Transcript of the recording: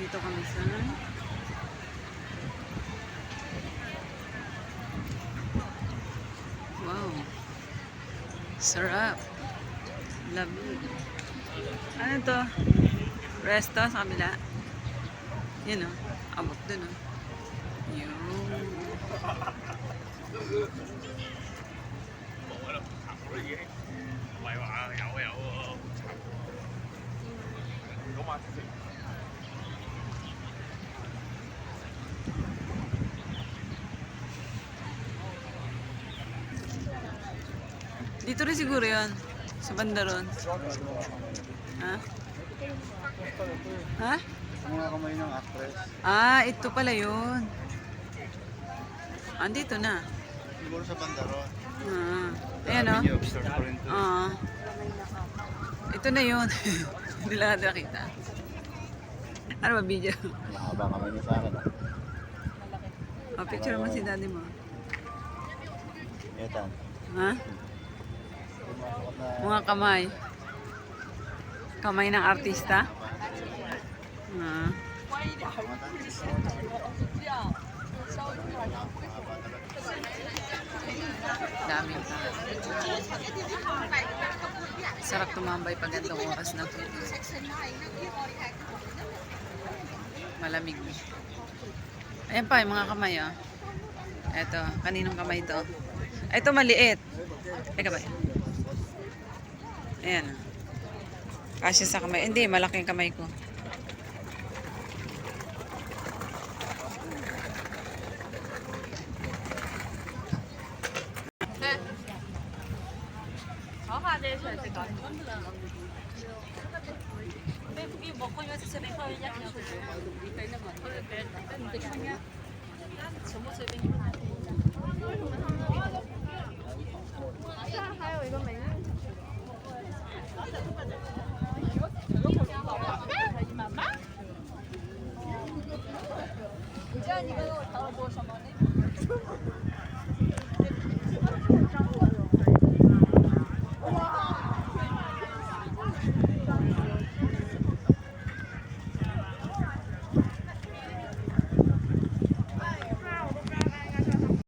Dito kami sa wow, sarap, lovely. Ano to? Resto sa kabila. Yun o, abot dun o. Yun. Dito rin siguro yun. Sa banda ron. Ha? Ha? Ang mga kamay ng actress. Ah, ito pala yun. Andito na. Siguro sa Bandaron. Ah. Ayan o. Observe ko rin to. Ah. Ito na yun. Hindi lang natin nakita. Ano ba video? Mahaba kamay niya sa akin. Oh, picture mo si daddy mo. Etan. Ha? Mga kamay. Kamay ng artista. Ah. Daming tao. Sarap tumambay pag gantong oras na. Malamig. Ayan pa yung mga kamay oh. Eto, kaninong kamay ito? Ito maliit. Teka ba? Ayan. Kasya sa kamay. Hindi, malaking kamay ko.